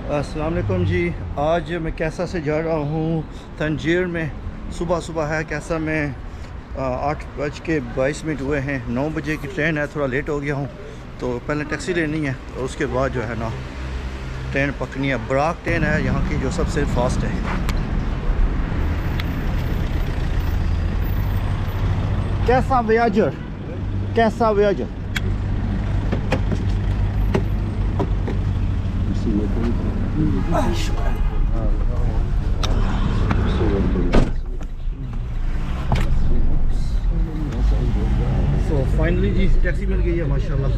अस्सलाम वालेकुम जी। आज मैं कैसा से जा रहा हूँ तंजीर में। सुबह सुबह है कैसा में 8:22 हुए हैं। 9 बजे की ट्रेन है, थोड़ा लेट हो गया हूँ तो पहले टैक्सी लेनी है और उसके बाद जो है ना ट्रेन पकड़नी है। बुराक ट्रेन है यहाँ की जो सबसे फास्ट है। कैसा वियाजर, कैसा वियाजर। So finally जी टैक्सी मिल गई है माशाल्लाह।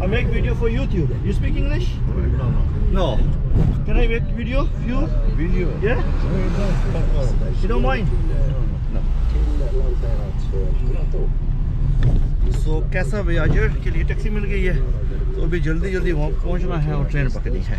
I make video for YouTube. You speak English? No. Can I make video? Video? Yeah? You don't mind? No. So कैसा वियाजर के लिए टैक्सी मिल गई है तो अभी जल्दी वहाँ पहुँचना है और ट्रेन पकड़नी है।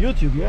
YouTube या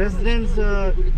residence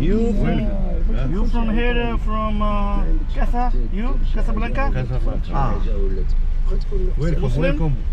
You from here from Casablanca? Welcome.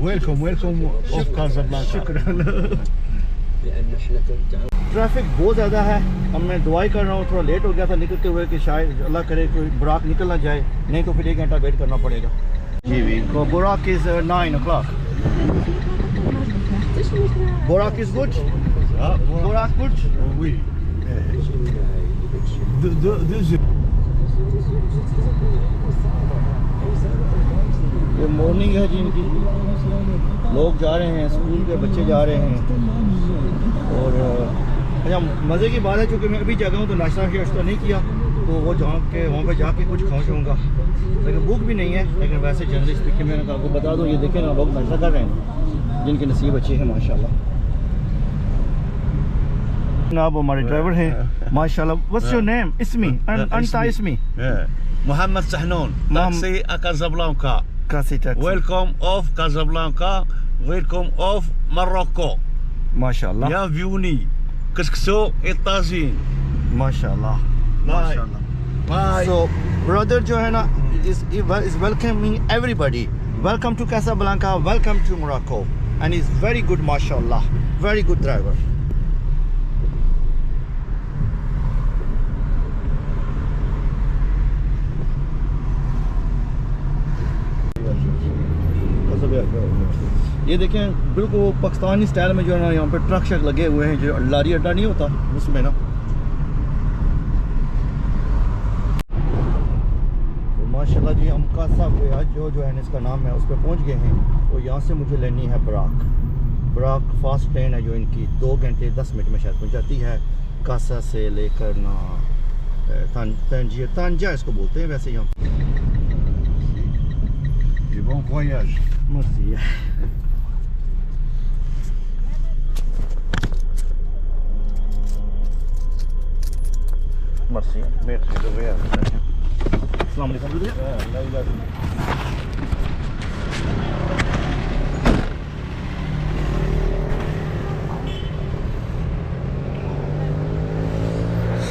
Welcome of Casablanca. शुक्रान। ट्रैफिक बहुत ज़्यादा है। अब मैं दुआई कर रहा हूँ, थोड़ा लेट हो गया था निकलते हुए कि शायद अल्लाह करे कोई बुराक निकल ना जाए, नहीं तो फिर 1 घंटा वेट करना पड़ेगा। जी भी तो बुराक इज़ 9 o'clock. बुराक इज़ गुड? बुराक गुड? Oui. ये मॉर्निंग है जी इनकी। लोग जा रहे हैं, स्कूल के बच्चे जा रहे हैं। और अच्छा मज़े की बात है चूँकि मैं अभी जगह हूँ तो नाश्ता नहीं किया तो वो वहाँ पे जाके कुछ खाऊँगा, लेकिन भूख भी नहीं है। लेकिन वैसे जनरली स्पीकिंग मैंने आपको बता दूँ, ये देखें ना लोग नाश्ता कर रहे हैं जिनके नसीब अच्छे हैं माशाल्लाह। अब हमारे ड्राइवर हैं माशाल्लाह। What's your name? इसमी अंता इसमी Mohammed Sahnoun, taxi Casablanca. Welcome of Casablanca. Welcome of Morocco. माशाल्लाह। Bienvenue. Qu'est-ce états-Unis. माशाल्लाह माशाल्लाह। Bye. So brother जो है ना is welcoming everybody. Welcome to Casablanca. Welcome to Morocco. And he's very good mashallah. Very good driver. ये देखें बिल्कुल वो पाकिस्तानी स्टाइल में जो है ना यहाँ पे ट्रक शक लगे हुए हैं, जो लारी अड्डा नहीं होता उसमें ना। तो माशाल्लाह जी हम कासा जो है इसका नाम है उस पर पहुँच गए हैं। तो यहाँ से मुझे लेनी है बुराक फास्ट ट्रेन है जो इनकी 2 घंटे 10 मिनट में शायद पहुँच जाती है। कासा से लेकर ना तांजिया इसको बोलते हैं वैसे यहाँ। Bon voyage. Merci. Merci. Merci de rien. Assalamu alaikum.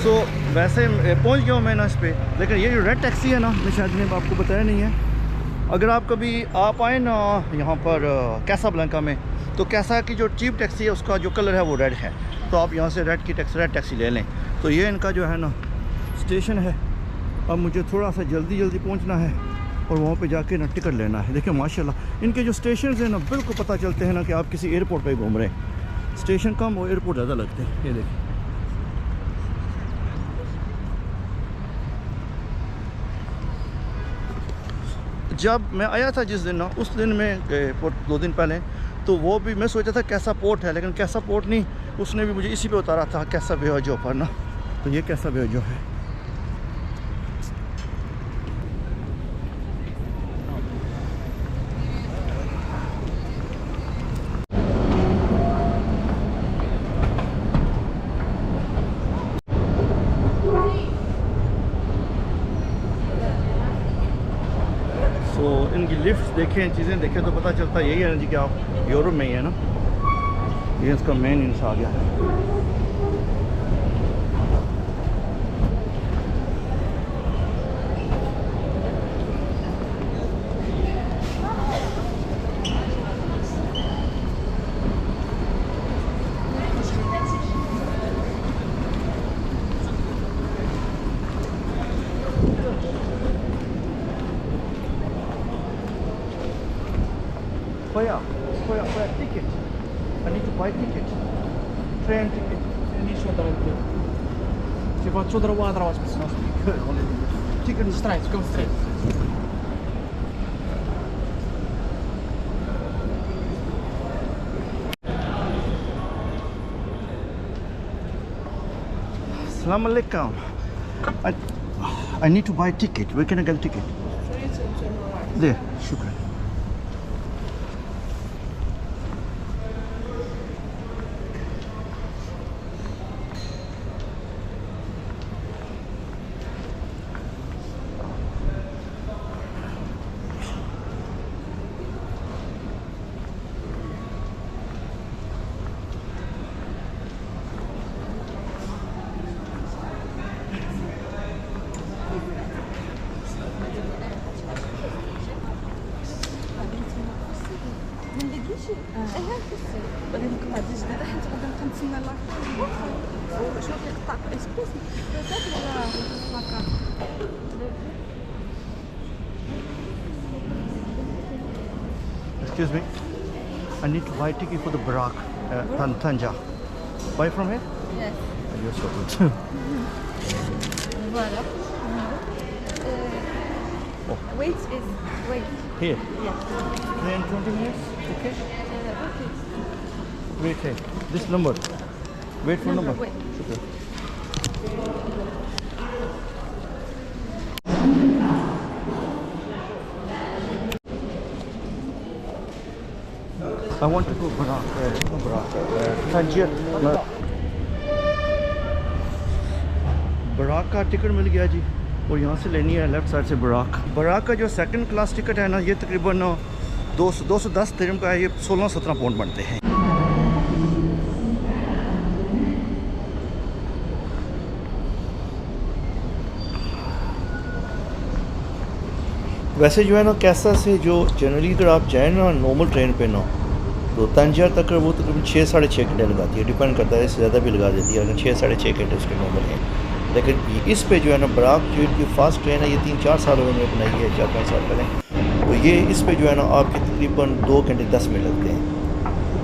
So वैसे पहुंच गया हूँ मैं ना इस पे, लेकिन ये जो रेड टैक्सी है ना मैं शायद ने आपको बताया नहीं है। अगर आप कभी आप आए ना यहाँ पर कैसाब्लैंका में तो कैसा की जो चीप टैक्सी है उसका जो कलर है वो रेड है, तो आप यहाँ से रेड टैक्सी ले लें। तो ये इनका जो है ना स्टेशन है। अब मुझे थोड़ा सा जल्दी पहुँचना है और वहाँ पे जाके ना टिकट लेना है। देखिए माशाल्लाह इनके जो स्टेशन हैं ना बिल्कुल पता चलते हैं ना कि आप किसी एयरपोर्ट पर घूम रहे हैं। स्टेशन कम और एयरपोर्ट ज़्यादा लगते हैं। ये देखिए जब मैं आया था जिस दिन ना उस दिन में 2 दिन पहले तो वो भी मैं सोचा था कैसा पोर्ट है, लेकिन कैसा पोर्ट नहीं, उसने भी मुझे इसी पे उतारा था कैसा बेहजो पर ना। तो ये कैसा बेहजो है। तो इनकी लिफ्ट देखें, चीज़ें देखें तो पता चलता यही है ना जी कि आप यूरोप में ही है ना। ये इसका मेन इंस आ गया है। For a ticket, I need to buy ticket, train ticket. Se faccio trovare la spesa. Ticket is Straight, go straight. Assalamu alaikum. I need to buy a ticket. Where can I get a ticket? There, shukran. Excuse me, I need to buy a ticket for the Buraq, Tanja. Buy from here? Yes. You're so good. Voilà. Oh. Wait. Here. Yeah. Train 20 minutes, okay? Okay. Wait here. This number. Wait for number. Wait. Shukran. I want to go Buraq, Tangier. बुराक का ticket मिल गया जी और यहाँ से लेनी है left side से बुराक का जो सेकंड क्लास टिकट है ना, ये तकरीबन 210 दिरहम का है। ये 16-17 पाउंड बनते हैं। वैसे जो है ना कैसा से जो जनरली अगर आप जाए ना नॉर्मल ट्रेन पे ना तो तंजर तक वो तकरीबन 6-6.5 घंटे लगाती है, डिपेंड करता है, इससे ज़्यादा भी लगा देती है, लेकिन 6-6.5 घंटे उसके नॉर्मल है। लेकिन इस पे जो है ना बुराक जो इनकी फास्ट ट्रेन है, ये 3-4 साल उन्होंने बनाई है, 4-5 साल पहले। तो ये इस पे जो है ना आपके तकरीबन 2 घंटे 10 मिनट लगते हैं,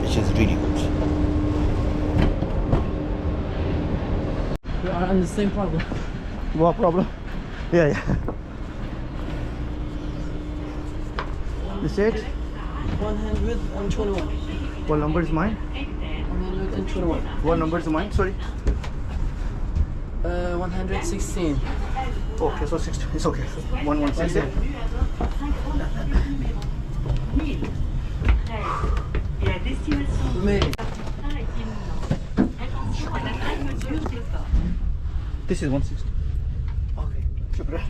which is really good. And the same problem. What problem? Yeah. You said 121. what number is mine? 121. What number is mine? Sorry. 116. Okay, so 60. It's okay. 1168. Mais This is 160. Okay. Shukran.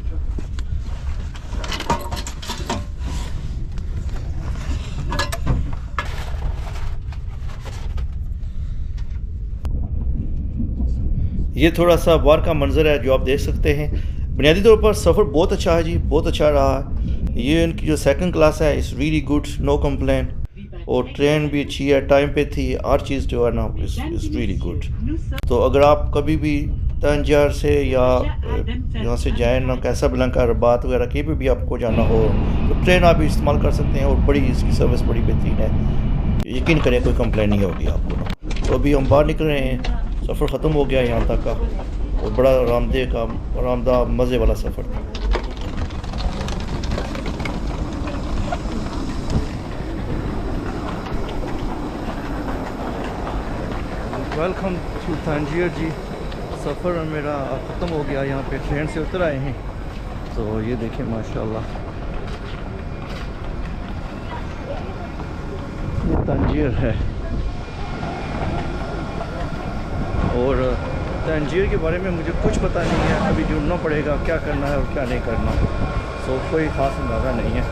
ये थोड़ा सा बाहर का मंजर है जो आप देख सकते हैं। बुनियादी तौर पर सफ़र बहुत अच्छा है जी, बहुत अच्छा रहा है। ये इनकी जो सेकंड क्लास है is really good, no complain, और ट्रेन भी अच्छी है, टाइम पे थी, हर चीज़ जो है ना इज़ रियली गुड। तो अगर आप कभी भी तंजार से या यहाँ से जाए ना कैसाब्लांका, रबात वगैरह कहीं पे भी आपको जाना हो तो ट्रेन आप इस्तेमाल कर सकते हैं, और बड़ी इसकी सर्विस बड़ी बेहतरीन है, यकीन करें कोई कंप्लेन नहीं होगी आपको ना। तो अभी हम बाहर निकल रहे हैं, सफ़र ख़त्म हो गया यहाँ तक का, और बड़ा आरामदाह मज़े वाला सफ़र था। वेलकम टू तंजीर जी। सफ़र मेरा ख़त्म हो गया, यहाँ पे ट्रेन से उतर आए हैं। तो ये देखें माशाल्लाह, ये तंजीर है। और तंजीर के बारे में मुझे कुछ पता नहीं है, अभी ढूंढना पड़ेगा क्या करना है और क्या नहीं करना। सो कोई ख़ास अंदाज़ा नहीं है,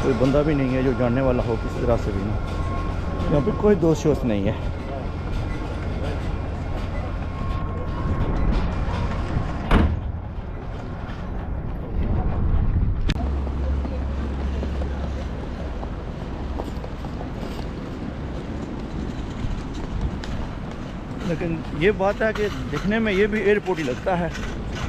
कोई बंदा भी नहीं है जो जानने वाला हो किसी तरह से भी ना। यहाँ पे कोई दोस्त शोस्त नहीं है। लेकिन ये बात है कि दिखने में ये भी एयरपोर्ट ही लगता है।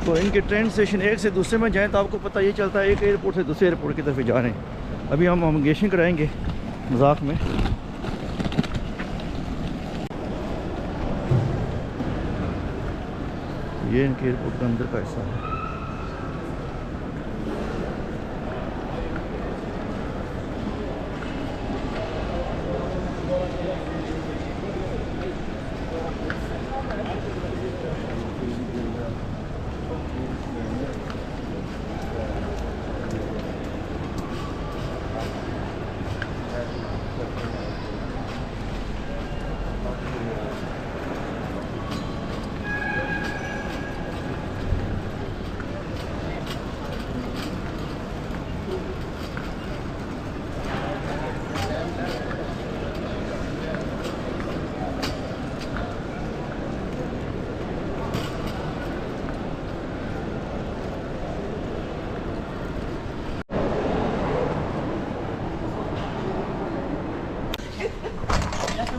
तो इनके ट्रेन स्टेशन एक से दूसरे में जाएं तो आपको पता ये चलता है एक एयरपोर्ट से दूसरे एयरपोर्ट की तरफ जा रहे हैं। अभी हम इमिग्रेशन कराएंगे मजाक में। ये इनके एयरपोर्ट का अंदर का हिस्सा है।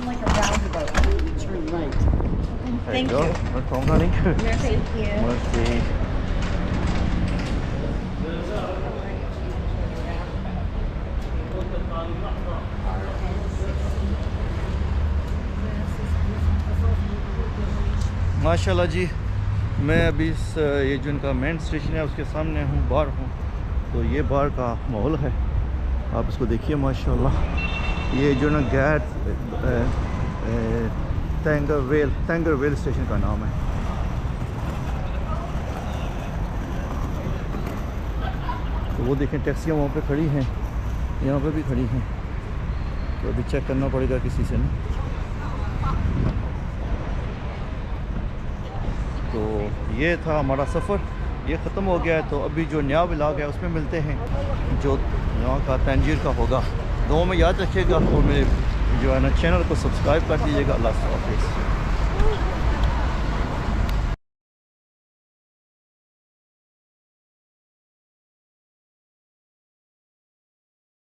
Like a roundabout. Turn right. Thank There you. go. No problem, honey. Thank you. Mercy. माशाल्लाह जी, मैं अभी ये जो इनका मेन स्टेशन है उसके सामने हूँ, बाहर हूँ। तो ये बाहर का माहौल है, आप इसको देखिए माशाल्लाह। ये जो ना गैर तंगरवेल स्टेशन का नाम है। तो वो देखें टैक्सियाँ वहाँ पे खड़ी हैं, यहाँ पे भी खड़ी हैं। तो अभी चेक करना पड़ेगा किसी से ना। तो ये था हमारा सफ़र, ये ख़त्म हो गया है। तो अभी जो नया व्लॉग है उसमें मिलते हैं, जो यहाँ का तंजीर का होगा। दो में याद रखिएगा और मेरे जो है ना चैनल को सब्सक्राइब कर दीजिएगा। अल्लाह हाफ़िज़।